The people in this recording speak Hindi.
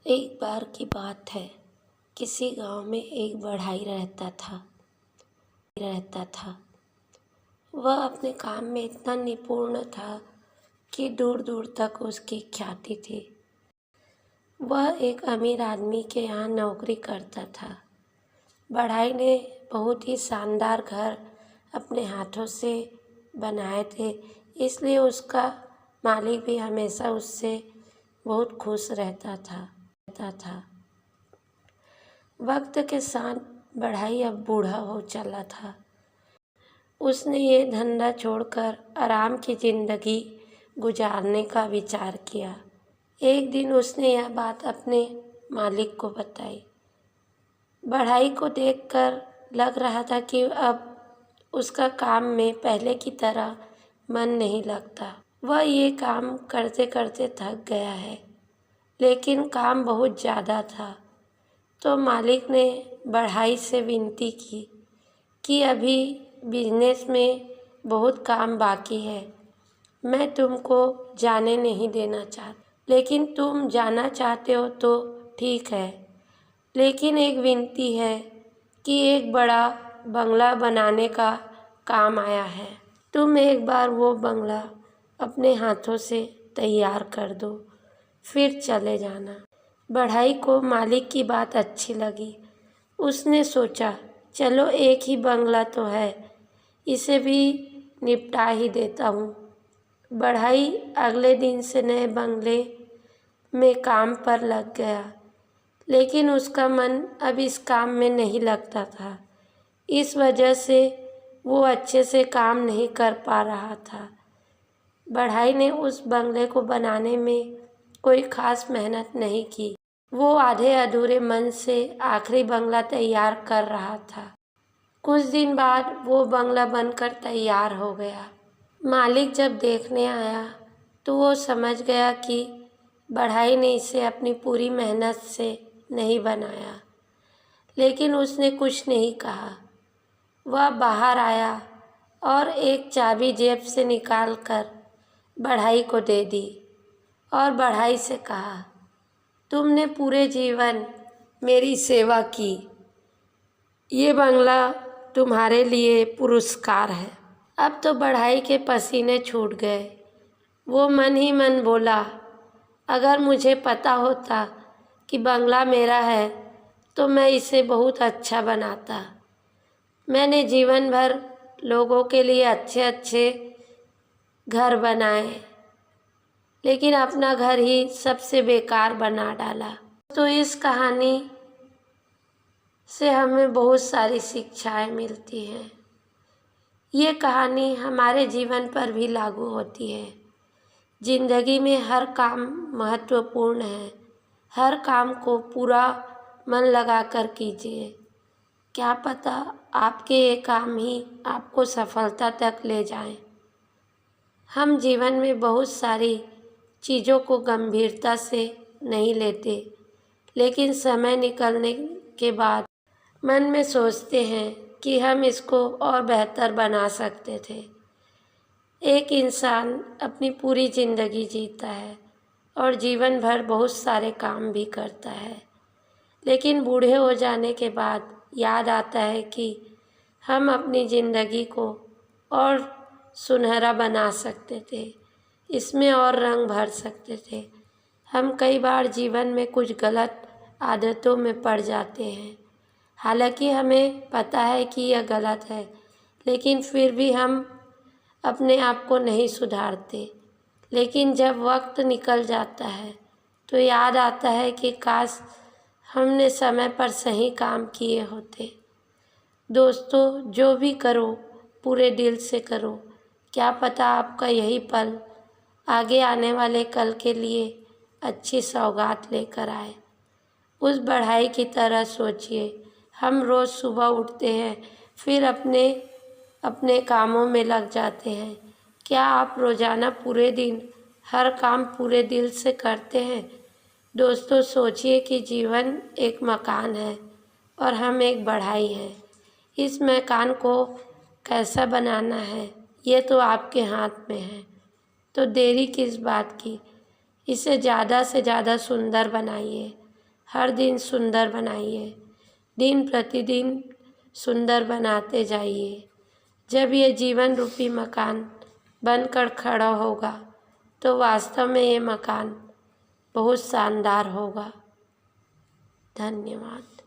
एक बार की बात है। किसी गांव में एक बढ़ई रहता था। वह अपने काम में इतना निपुण था कि दूर दूर तक उसकी ख्याति थी। वह एक अमीर आदमी के यहाँ नौकरी करता था। बढ़ई ने बहुत ही शानदार घर अपने हाथों से बनाए थे, इसलिए उसका मालिक भी हमेशा उससे बहुत खुश रहता था। वक्त के साथ बढ़ई अब बूढ़ा हो चला था। उसने ये धंधा छोड़कर आराम की जिंदगी गुजारने का विचार किया। एक दिन उसने यह बात अपने मालिक को बताई। बढ़ई को देखकर लग रहा था कि अब उसका काम में पहले की तरह मन नहीं लगता। वह ये काम करते करते थक गया है, लेकिन काम बहुत ज़्यादा था। तो मालिक ने बढ़ई से विनती की कि अभी बिजनेस में बहुत काम बाकी है, मैं तुमको जाने नहीं देना चाहता, लेकिन तुम जाना चाहते हो तो ठीक है, लेकिन एक विनती है कि एक बड़ा बंगला बनाने का काम आया है। तुम एक बार वो बंगला अपने हाथों से तैयार कर दो, फिर चले जाना। बढ़ई को मालिक की बात अच्छी लगी। उसने सोचा, चलो एक ही बंगला तो है, इसे भी निपटा ही देता हूँ। बढ़ई अगले दिन से नए बंगले में काम पर लग गया, लेकिन उसका मन अब इस काम में नहीं लगता था। इस वजह से वो अच्छे से काम नहीं कर पा रहा था। बढ़ई ने उस बंगले को बनाने में कोई खास मेहनत नहीं की। वो आधे अधूरे मन से आखिरी बंगला तैयार कर रहा था। कुछ दिन बाद वो बंगला बनकर तैयार हो गया। मालिक जब देखने आया तो वो समझ गया कि बढ़ई ने इसे अपनी पूरी मेहनत से नहीं बनाया, लेकिन उसने कुछ नहीं कहा। वह बाहर आया और एक चाबी जेब से निकालकर बढ़ई को दे दी और बढ़ई से कहा, तुमने पूरे जीवन मेरी सेवा की, ये बंगला तुम्हारे लिए पुरस्कार है। अब तो बढ़ई के पसीने छूट गए। वो मन ही मन बोला, अगर मुझे पता होता कि बंगला मेरा है तो मैं इसे बहुत अच्छा बनाता। मैंने जीवन भर लोगों के लिए अच्छे अच्छे घर बनाए, लेकिन अपना घर ही सबसे बेकार बना डाला। तो इस कहानी से हमें बहुत सारी शिक्षाएं मिलती हैं। ये कहानी हमारे जीवन पर भी लागू होती है। जिंदगी में हर काम महत्वपूर्ण है। हर काम को पूरा मन लगाकर कीजिए। क्या पता आपके ये काम ही आपको सफलता तक ले जाएं। हम जीवन में बहुत सारी चीज़ों को गंभीरता से नहीं लेते, लेकिन समय निकलने के बाद मन में सोचते हैं कि हम इसको और बेहतर बना सकते थे। एक इंसान अपनी पूरी ज़िंदगी जीता है और जीवन भर बहुत सारे काम भी करता है, लेकिन बूढ़े हो जाने के बाद याद आता है कि हम अपनी ज़िंदगी को और सुनहरा बना सकते थे, इसमें और रंग भर सकते थे। हम कई बार जीवन में कुछ गलत आदतों में पड़ जाते हैं, हालांकि हमें पता है कि यह गलत है, लेकिन फिर भी हम अपने आप को नहीं सुधारते। लेकिन जब वक्त निकल जाता है तो याद आता है कि काश हमने समय पर सही काम किए होते। दोस्तों, जो भी करो पूरे दिल से करो। क्या पता आपका यही पल आगे आने वाले कल के लिए अच्छी सौगात लेकर आए। उस बढ़ई की तरह सोचिए। हम रोज़ सुबह उठते हैं, फिर अपने अपने कामों में लग जाते हैं। क्या आप रोज़ाना पूरे दिन हर काम पूरे दिल से करते हैं? दोस्तों, सोचिए कि जीवन एक मकान है और हम एक बढ़ई हैं। इस मकान को कैसा बनाना है ये तो आपके हाथ में है। तो देरी किस बात की, इसे ज़्यादा से ज़्यादा सुंदर बनाइए। हर दिन सुंदर बनाइए, दिन प्रतिदिन सुंदर बनाते जाइए। जब ये जीवन रूपी मकान बनकर खड़ा होगा तो वास्तव में ये मकान बहुत शानदार होगा। धन्यवाद।